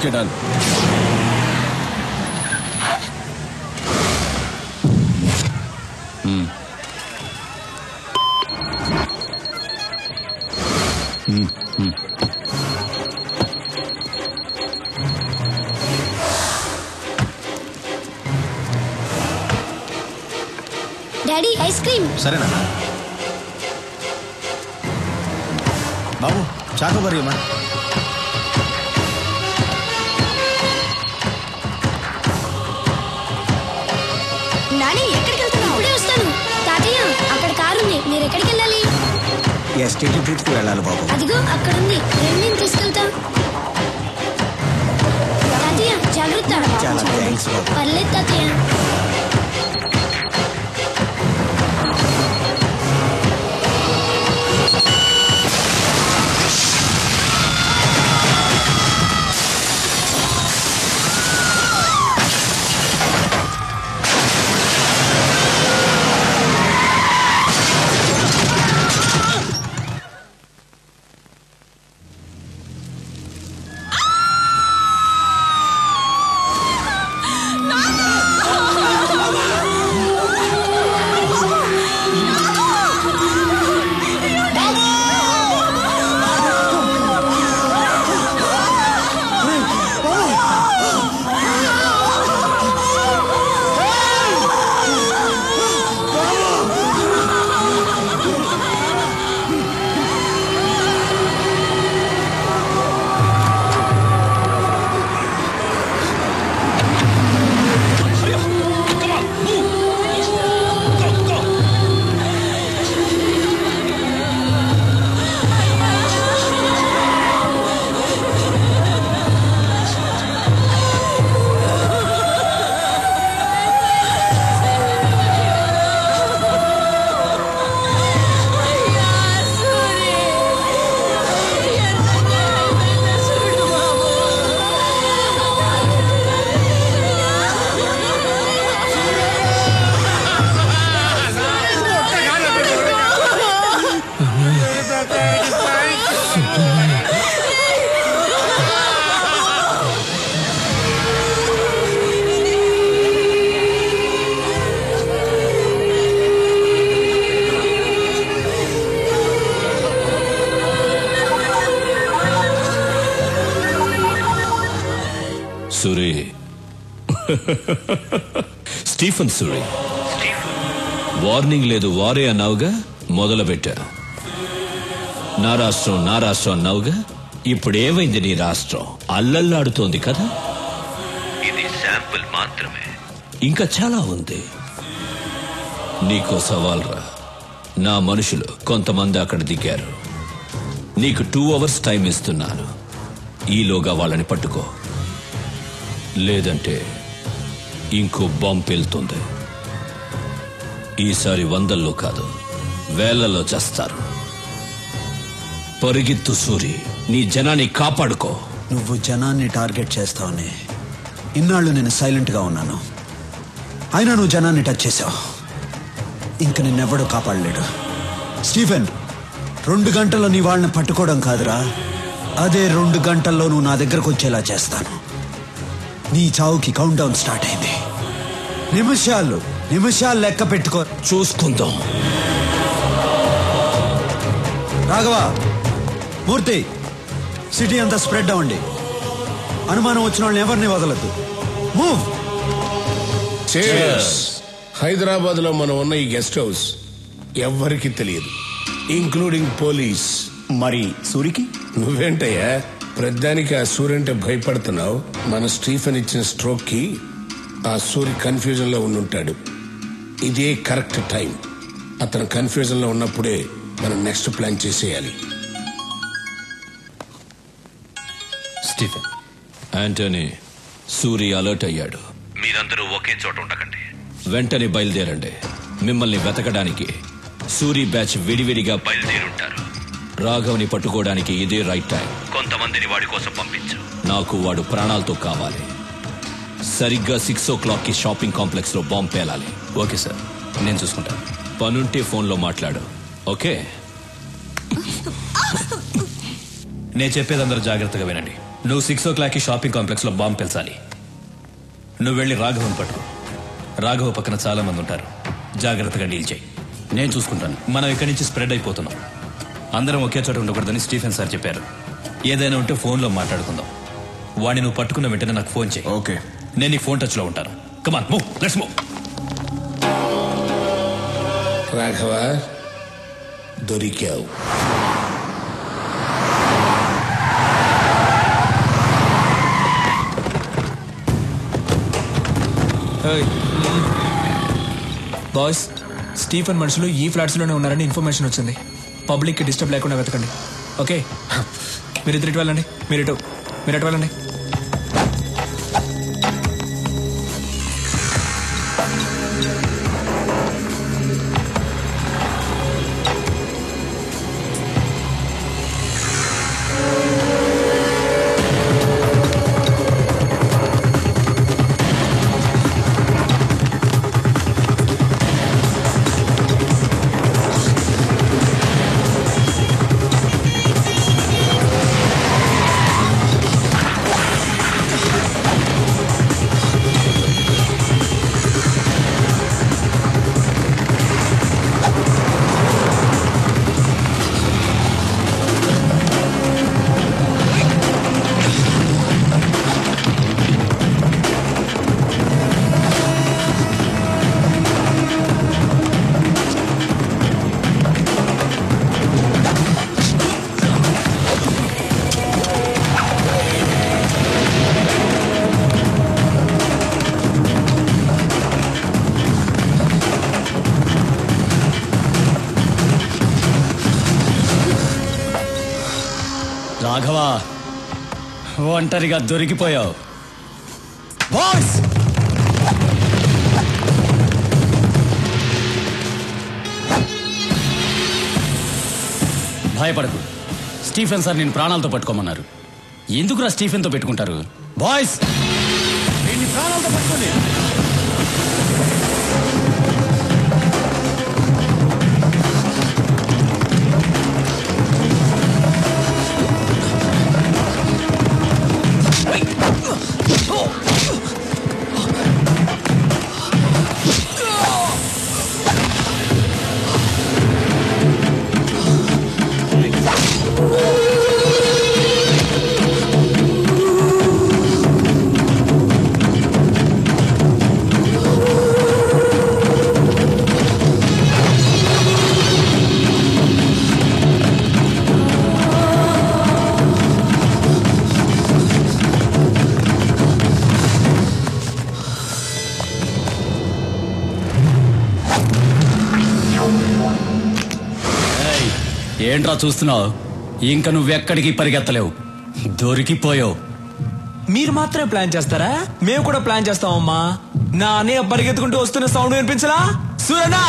Okay done. Daddy ice cream. సరేనా బాబు? చాకోబారి అమ్మా. నాని ఎక్కడికి వెళ్తున్నావు? ఇప్పుడే వస్తాను. తాతయ్య అక్కడ కారు ఉంది, మీరు ఎక్కడికి వెళ్ళాలి? ఎస్టేట్ బ్రిడ్జ్కి వెళ్ళాలి బాబు. అదిగో అక్కడ ఉంది, నేను తీసుకెళ్తా. తాతయ్య జాగ్రత్త. చాలా థ్యాంక్స్ బాబు. పర్లేదు తాతయ్య. సూరి, స్టీఫెన్ సూరి. వార్నింగ్ లేదు, వారే అన్నావుగా, మొదలుపెట్టా. నా రాష్ట్రం అన్నావుగా, ఇప్పుడు ఏమైంది? నీ రాష్ట్రం అల్లల్లాడుతోంది కదా. ఇది శాంపుల్ మాత్రమే, ఇంకా చాలా ఉంది. నీకో సవాల్రా. నా మనుషులు కొంతమంది అక్కడ దిగారు. నీకు 2 hours టైం ఇస్తున్నాను. ఈలోగా వాళ్ళని పట్టుకో, లేదంటే ఇంకో బాంబు వెళ్తుంది. ఈసారి 100లో కాదు, 1000లో చేస్తారు. పరిగెత్తు సూరి, నీ జనాన్ని కాపాడుకో. నువ్వు జనాన్ని టార్గెట్ చేస్తావని ఇన్నాళ్ళు నేను సైలెంట్ గా ఉన్నాను. అయినా నువ్వు జనాన్ని టచ్ చేసావు. ఇంక నిన్నెవ్వడూ కాపాడలేడు. స్టీఫెన్, 2 గంటల్లో నీ వాళ్ళని పట్టుకోవడం కాదురా, అదే 2 గంటల్లో నువ్వు నా దగ్గరకు వచ్చేలా చేస్తాను. నీ చావుకి కౌంట్ డౌన్ స్టార్ట్ అయింది. నిమిషాలు లెక్క పెట్టుకో. చూసుకుందాం. రాఘవ, మూర్తి, సిటీ అంతా స్ప్రెడ్ అవ్వండి. అనుమానం వచ్చిన వాళ్ళని ఎవరిని వదలద్దు. మూవ్. హైదరాబాద్ లో మనం ఉన్న ఈ గెస్ట్ హౌస్ ఎవ్వరికి తెలియదు, ఇంక్లూడింగ్ పోలీస్. మరి సూరికి? నువ్వేంటయ్యా ప్రధానికి ఆ సూర్యంటే భయపడుతున్నావు? మన స్టీఫెన్ ఇచ్చిన స్ట్రోక్ కి ఆ సూరి కన్ఫ్యూజన్ లో ఉండుంటాడు. ఇదే కరెక్ట్ టైం. అతను కన్ఫ్యూజన్ లో ఉన్నప్పుడే మనం నెక్స్ట్ ప్లాన్ చేసేయాలి. స్టీఫెన్, యాంటనీ, సూరి అలర్ట్ అయ్యాడు. మీరందరూ ఒకే చోట ఉండకండి, వెంటనే బయలుదేరండి. మిమ్మల్ని వెతకడానికి సూరి బ్యాచ్ విడివిడిగా బయలుదేరుంటారు. రాఘవ్ని పట్టుకోవడానికి ఇదే రైట్ టైం. కొంతమందిని వాడి కోసం పంపించు. నాకు వాడు ప్రాణాలతో కావాలి. సరిగ్గా 6 o'clock కి షాపింగ్ కాంప్లెక్స్ లో బాంబు పేలాలి. ఓకే సార్, నేను చూసుకుంటాను. పనుంటే ఫోన్లో మాట్లాడు. ఓకే? నేను చెప్పేది అందరూ జాగ్రత్తగా వినండి. నువ్వు 6 షాపింగ్ కాంప్లెక్స్లో బాంబు పెంచాలి. నువ్వు వెళ్ళి రాఘవన్ పట్టుకో. రాఘవ పక్కన చాలా మంది ఉంటారు. జాగ్రత్తగా డీల్ చేయి. నేను చూసుకుంటాను. మనం ఇక్కడి నుంచి స్ప్రెడ్ అయిపోతున్నాం. అందరం ఒకే చోట ఉండకూడదని స్టీఫెన్ సార్ చెప్పారు. ఏదైనా ఉంటే ఫోన్లో మాట్లాడుకుందాం. వాడిని నువ్వు పట్టుకున్న వెంటనే నాకు ఫోన్ చేయి. ఓకే. నేను నీ ఫోన్ టచ్లో ఉంటాను. Come on move, let's move. Raghava, దొరికావు. బాయ్స్, స్టీఫెన్ మనుషులు ఈ ఫ్లాట్స్లోనే ఉన్నారని ఇన్ఫర్మేషన్ వచ్చింది. పబ్లిక్కి డిస్టర్బ్ లేకుండా వెతకండి. ఓకే, మీరు ఇటు వెళ్ళండి. మీరు అటు వెళ్ళండి. రాఘవా, ఒంటరిగా దొరికిపోయావు. బాయ్స్, భయపడకు. స్టీఫెన్ సార్ నేను ప్రాణాలతో పట్టుకోమన్నారు. ఎందుకురా స్టీఫెన్తో పెట్టుకుంటారు? బాయ్స్, నేను ప్రాణాలతో పట్టుకోండి. ఏంట్రా చూస్తున్నావు? ఇంకా నువ్వెక్కడికి పరిగెత్తలేవు. దొరికిపోయావు. మీరు మాత్రమే ప్లాన్ చేస్తారా? మేము కూడా ప్లాన్ చేస్తామమ్మా. నా అన్నయ్య పరిగెత్తుకుంటూ వస్తున్న సౌండ్ వినిపించలా? సూరనా,